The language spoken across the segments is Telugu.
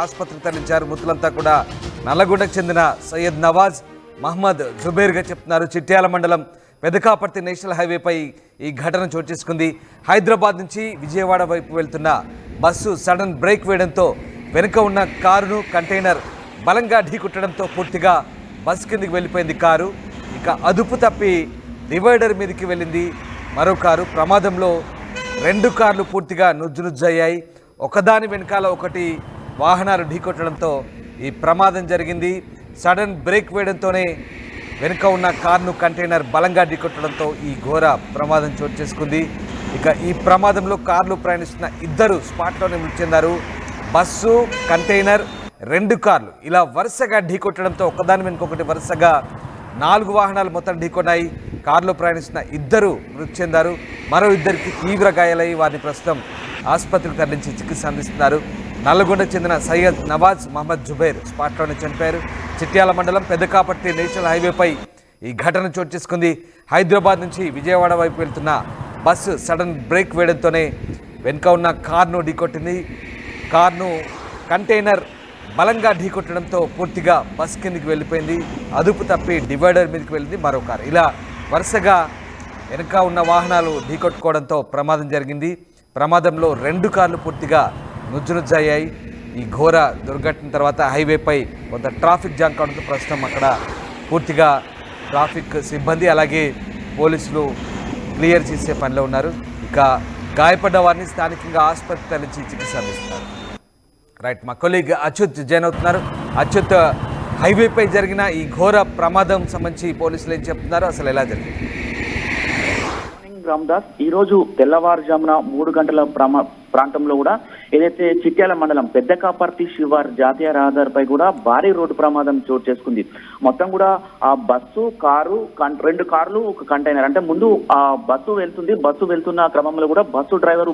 ఆసుపత్రికి తరలించారు. మృతులంతా కూడా నల్లగొండకు చెందిన సయ్యద్ నవాజ్ మహమ్మద్ జుబేర్గా చెప్తున్నారు. చిట్యాల మండలం పెదకాపర్తి నేషనల్ హైవేపై ఈ ఘటన చోటు చేసుకుంది. హైదరాబాద్ నుంచి విజయవాడ వైపు వెళ్తున్న బస్సు సడన్ బ్రేక్ వేయడంతో వెనుక ఉన్న కారును కంటైనర్ బలంగా ఢీకొట్టడంతో పూర్తిగా బస్సు కిందికి వెళ్ళిపోయింది కారు. ఇక అదుపు తప్పి డివైడర్ మీదకి వెళ్ళింది మరో కారు. ప్రమాదంలో రెండు కార్లు పూర్తిగా నుజ్జునుజ్జయ్యాయి. ఒకదాని వెనకాల ఒకటి వాహనాలు ఢీకొట్టడంతో ఈ ప్రమాదం జరిగింది. సడన్ బ్రేక్ వేయడంతోనే వెనుక ఉన్న కారును కంటైనర్ బలంగా ఢీకొట్టడంతో ఈ ఘోర ప్రమాదం చోటు చేసుకుంది. ఇక ఈ ప్రమాదంలో కారులో ప్రయాణిస్తున్న ఇద్దరు స్పాట్లోనే మృతి చెందారు. బస్సు, కంటైనర్, రెండు కార్లు ఇలా వరుసగా ఢీకొట్టడంతో ఒకదాని వెనుక ఒకటి వరుసగా 4 వాహనాలు మొత్తం ఢీకొన్నాయి. కారులో ప్రయాణిస్తున్న ఇద్దరు మృతి చెందారు. మరో ఇద్దరికి తీవ్ర గాయాలై వారిని ప్రస్తుతం ఆసుపత్రికి తరలించి చికిత్స అందిస్తున్నారు. నల్లగొండకు చెందిన సయ్యద్ నవాజ్ మహమ్మద్ జుబైర్ స్పాట్లోనే చనిపోయారు. చిట్యాల మండలం పెదకాపర్తి నేషనల్ హైవేపై ఈ ఘటన చోటు చేసుకుంది. హైదరాబాద్ నుంచి విజయవాడ వైపు వెళ్తున్న బస్సు సడన్ బ్రేక్ వేయడంతోనే వెనుక ఉన్న కారును ఢీకొట్టింది. కారును కంటైనర్ బలంగా ఢీకొట్టడంతో పూర్తిగా బస్ కిందికి వెళ్ళిపోయింది. అదుపు తప్పి డివైడర్ మీదకి వెళ్ళింది మరో కారు. ఇలా వరుసగా వెనుక ఉన్న వాహనాలు ఢీకొట్టుకోవడంతో ప్రమాదం జరిగింది. ప్రమాదంలో 2 కార్లు పూర్తిగా నుజ్జునుజ్జయ్యాయి. ఈ ఘోర దుర్ఘటన తర్వాత హైవేపై కొంత ట్రాఫిక్ జామ్ కావడంతో ప్రస్తుతం అక్కడ పూర్తిగా ట్రాఫిక్ సిబ్బంది అలాగే పోలీసులు క్లియర్ చేసే పనిలో ఉన్నారు. ఇక గాయపడ్డ వారిని స్థానికంగా ఆసుపత్రికి తరలించి చికిత్స అందిస్తున్నారు. రైట్, మా కొలీగ్ అచ్యుత్ జాయిన్ అవుతున్నారు. అచ్యుత్, హైవేపై జరిగిన ఈ ఘోర ప్రమాదం సంబంధించి పోలీసులు ఏం చెప్తున్నారు, అసలు ఎలా జరిగింది? రామదాస్, ఈ రోజు తెల్లవారుజామున 3 గంటల ప్రాంతంలో కూడా ఏదైతే చిట్యాల మండలం పెద్దకాపర్తి శివార్ జాతీయ రహదారిపై కూడా భారీ రోడ్డు ప్రమాదం చోటు చేసుకుంది. మొత్తం కూడా ఆ బస్సు, కారు, 2 కార్లు, ఒక కంటైనర్, అంటే ముందు ఆ బస్సు వెళ్తున్న క్రమంలో కూడా బస్సు డ్రైవరు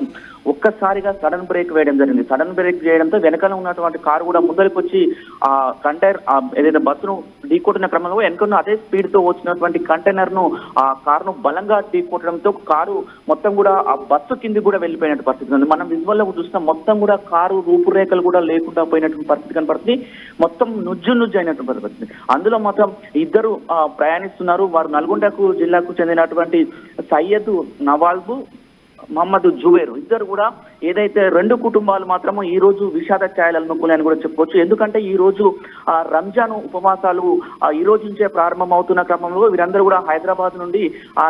ఒక్కసారిగా సడన్ బ్రేక్ వేయడం జరిగింది. సడన్ బ్రేక్ చేయడంతో వెనకాల ఉన్నటువంటి కారు కూడా ముందరికి వచ్చి ఆ కంటైనర్ ఏదైతే బస్సును ఢీకొట్టిన క్రమంలో వెనుకన్న అదే స్పీడ్ తో వచ్చినటువంటి కంటైనర్ ను ఆ కారును బలంగా ఢీకొట్టడంతో కారు మొత్తం కూడా ఆ బస్సు కింది కూడా వెళ్ళిపోయినట్టు పరిస్థితి ఉంది. మనం విజువల్ లో చూస్తాం, మొత్తం కూడా కారు రూపురేఖలు కూడా లేకుండా పోయినటువంటి పరిస్థితి కనపడుతుంది. మొత్తం నుజ్జు అయినటువంటి పరిస్థితి. అందులో మాత్రం ఇద్దరు ప్రయాణిస్తున్నారు. వారు నల్గొండకు జిల్లాకు చెందినటువంటి సయ్యద్ నవాజ్ మహమ్మద్ జుబేర్ ఇద్దరు కూడా ఏదైతే 2 కుటుంబాలు మాత్రము ఈ రోజు విషాద ఛాయలు అనుకున్నాయని కూడా చెప్పుకోవచ్చు. ఎందుకంటే ఈ రోజు రంజాన్ ఉపవాసాలు ఈ రోజు నుంచే ప్రారంభం అవుతున్న క్రమంలో వీరందరూ కూడా హైదరాబాద్ నుండి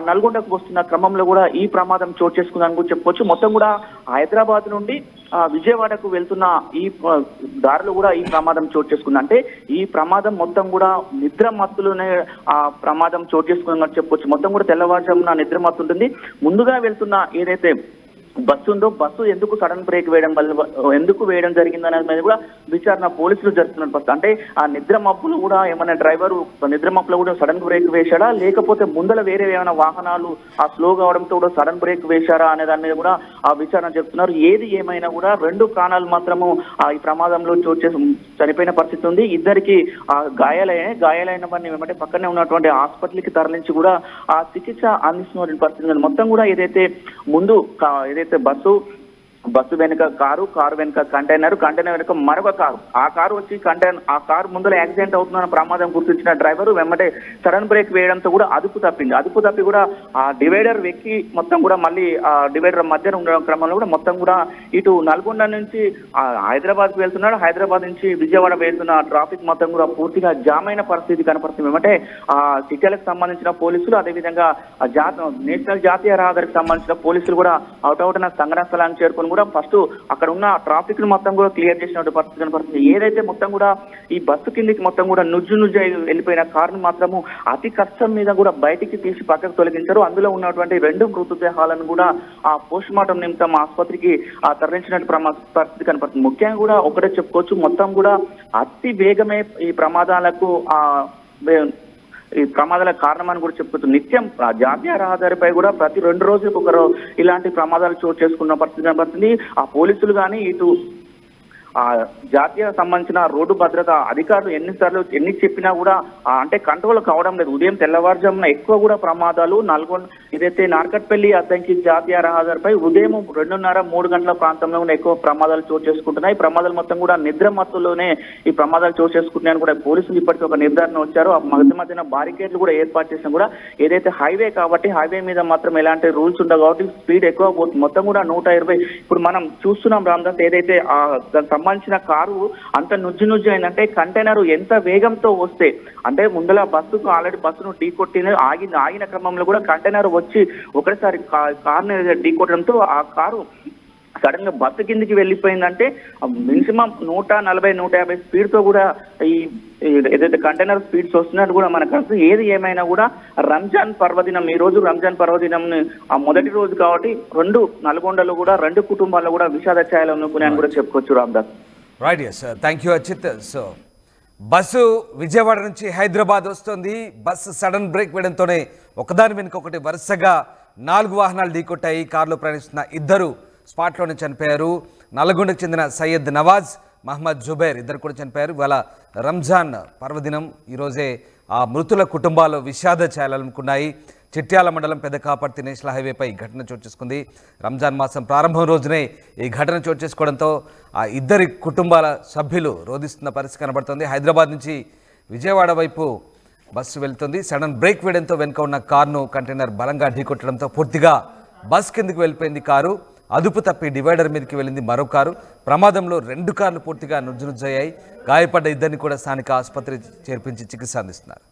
నల్గొండకు వస్తున్న క్రమంలో కూడా ఈ ప్రమాదం చోటు చేసుకుందని కూడా చెప్పుకోవచ్చు. మొత్తం కూడా హైదరాబాద్ నుండి విజయవాడకు వెళ్తున్న ఈ దారిలో కూడా ఈ ప్రమాదం చోటు చేసుకుంది. అంటే ఈ ప్రమాదం మొత్తం కూడా నిద్ర మత్తులోనే ఆ ప్రమాదం చోటు చేసుకుందని చెప్పొచ్చు. మొత్తం కూడా తెల్లవారుజామున నిద్ర మత్తు ఉంటుంది. ముందుగా వెళ్తున్న ఏదైతే బస్సు ఉందో బస్సు ఎందుకు సడన్ బ్రేక్ వేయడం జరిగిందనేది మీద కూడా విచారణ పోలీసులు జరుపుతున్నారు. అంటే ఆ నిద్ర మబ్బులు కూడా ఏమైనా డ్రైవరు నిద్ర మబ్బులు కూడా సడన్ బ్రేక్ వేశాడా, లేకపోతే ముందర వేరే ఏమైనా వాహనాలు ఆ స్లో కావడంతో కూడా సడన్ బ్రేక్ వేశారా అనే దాని మీద కూడా ఆ విచారణ చెప్తున్నారు. ఏది ఏమైనా కూడా 2 ప్రాణాలు మాత్రము ఈ ప్రమాదంలో చోటు చేసి చనిపోయిన పరిస్థితి ఉంది. ఇద్దరికి గాయాలైన వారిని ఏమంటే పక్కనే ఉన్నటువంటి హాస్పిటల్కి తరలించి కూడా ఆ చికిత్స అందిస్తున్న పరిస్థితి ఉంది. మొత్తం కూడా ఏదైతే ముందు బస్సు వెనుక కారు వెనుక కంటైనర్ వెనుక మరొక కారు, ఆ కారు వచ్చి ఆ కారు ముందర యాక్సిడెంట్ అవుతుందన్న ప్రమాదం గుర్తించిన డ్రైవరు వెంబడే సడన్ బ్రేక్ వేయడంతో కూడా అదుపు తప్పి కూడా ఆ డివైడర్ వెక్కి మొత్తం కూడా మళ్ళీ ఆ డివైడర్ మధ్యన ఉండడం క్రమంలో కూడా మొత్తం కూడా ఇటు నల్గొండ నుంచి హైదరాబాద్కి వెళ్తున్నాడు, హైదరాబాద్ నుంచి విజయవాడ వెళ్తున్న ట్రాఫిక్ మొత్తం కూడా పూర్తిగా జామ్ అయిన పరిస్థితి కనపడుతుంది. ఏమంటే ఆ సిటీలకు సంబంధించిన పోలీసులు, అదేవిధంగా నేషనల్ జాతీయ రహదారికి సంబంధించిన పోలీసులు కూడా అవుట్ సంఘటన స్థలానికి చేరుకొని కూడా ఫస్ట్ అక్కడ ఉన్న ట్రాఫిక్ ను మొత్తం కూడా క్లియర్ చేసినట్టు పరిస్థితి కనపడుతుంది. ఏదైతే మొత్తం కూడా ఈ బస్సు కిందికి మొత్తం కూడా నుజ్జు వెళ్ళిపోయిన కారును మాత్రము అతి కష్టం మీద కూడా బయటికి తీసి పక్కకు తొలగించారు. అందులో ఉన్నటువంటి 2 మృతదేహాలను కూడా ఆ పోస్ట్ మార్టం నిమిత్తం ఆసుపత్రికి తరలించినట్టు పరిస్థితి కనపడుతుంది. ముఖ్యంగా కూడా ఒకటే చెప్పుకోవచ్చు, మొత్తం కూడా అతి వేగమే ఈ ప్రమాదాలకు ఈ ప్రమాదాల కారణమని కూడా చెప్పుకోవచ్చు. నిత్యం జాతీయ రహదారిపై కూడా ప్రతి 2 రోజులకు ఒకరు ఇలాంటి ప్రమాదాలు చోటు చేసుకున్న పరిస్థితి కనబడుతుంది. ఆ పోలీసులు కానీ ఇటు ఆ జాతీయ సంబంధించిన రోడ్డు భద్రత అధికారులు ఎన్ని చెప్పినా కూడా అంటే కంట్రోల్ కావడం లేదు. ఉదయం తెల్లవారుజామున ఎక్కువ కూడా ప్రమాదాలు నల్గొండ ఏదైతే నార్కట్పల్లి అద్దంకి జాతీయ రహదారిపై ఉదయం 2:30-3 గంటల ప్రాంతంలో కూడా ఎక్కువ ప్రమాదాలు చోటు చేసుకుంటున్నాయి. ప్రమాదాలు మొత్తం కూడా నిద్ర మత్తులోనే ఈ ప్రమాదాలు చోటు చేసుకుంటున్నాయని కూడా పోలీసులు ఇప్పటికీ ఒక నిర్ధారణ వచ్చారు. ఆ మధ్యన బారికేడ్లు కూడా ఏర్పాటు చేసినా కూడా ఏదైతే హైవే కాబట్టి హైవే మీద మాత్రం ఎలాంటి రూల్స్ ఉండవు కాబట్టి స్పీడ్ ఎక్కువ పోతుంది. మొత్తం కూడా 120. ఇప్పుడు మనం చూస్తున్నాం రామ్దాస్, ఏదైతే దానికి సంబంధించిన కారు అంత నుజ్జు అయిందంటే కంటైనర్ ఎంత వేగంతో వస్తే అంటే ముందల ఆల్రెడీ బస్సును ఢీ కొట్టిన ఆగిన క్రమంలో కూడా కంటైనర్ వచ్చి ఒకసారి కార్ని ఢీ కొట్టడంతో ఆ కారు సడన్ గా బస్సు కిందికి వెళ్ళిపోయిందంటే మినిమం 140-150 స్పీడ్ తో కూడా ఈ ఏదైతే కంటైనర్ స్పీడ్స్ వస్తున్నట్టు కూడా మనకు అర్థం. ఏది ఏమైనా కూడా రంజాన్ పర్వదినం, ఈ రోజు రంజాన్ పర్వదినం మొదటి రోజు కాబట్టి నల్గొండలో కూడా 2 కుటుంబాల్లో కూడా విషాద ఛాయలు అనుకున్నాయని కూడా చెప్పుకోవచ్చు Ramdas. Right, yes, thank you Achit. So bus Vijayawada నుంచి హైదరాబాద్ వస్తుంది. బస్సు సడన్ బ్రేక్ వేయడంతోనే ఒకదాని వెనుక ఒకటి వరుసగా 4 వాహనాలు ఢీకొట్టాయి. కారులో ప్రయాణిస్తున్న 2 స్పాట్లోనే చనిపోయారు. నల్గొండకు చెందిన సయ్యద్ నవాజ్, మహమ్మద్ జుబైర్ ఇద్దరు కూడా చనిపోయారు. ఇవాళ రంజాన్ పర్వదినం. ఈరోజే ఆ మృతుల కుటుంబాలు విషాద ఛాయలనుకున్నాయి. చిట్యాల మండలం పెదకాపర్తి నేషనల్ హైవేపై ఈ ఘటన చోటు చేసుకుంది. రంజాన్ మాసం ప్రారంభం రోజునే ఈ ఘటన చోటు చేసుకోవడంతో ఆ 2 కుటుంబాల సభ్యులు రోధిస్తున్న పరిస్థితి కనబడుతుంది. హైదరాబాద్ నుంచి విజయవాడ వైపు బస్సు వెళ్తుంది. సడన్ బ్రేక్ వేయడంతో వెనుక ఉన్న కారును కంటైనర్ బలంగా ఢీకొట్టడంతో పూర్తిగా బస్ కిందకు వెళ్ళిపోయింది కారు. అదుపు తప్పి డివైడర్ మీదకి వెళ్ళింది మరో కారు. ప్రమాదంలో 2 కార్లు పూర్తిగా నుజ్జునుజ్జయ్యాయి. గాయపడ్డ 2 కూడా స్థానిక ఆసుపత్రి చేర్పించి చికిత్స అందిస్తున్నారు.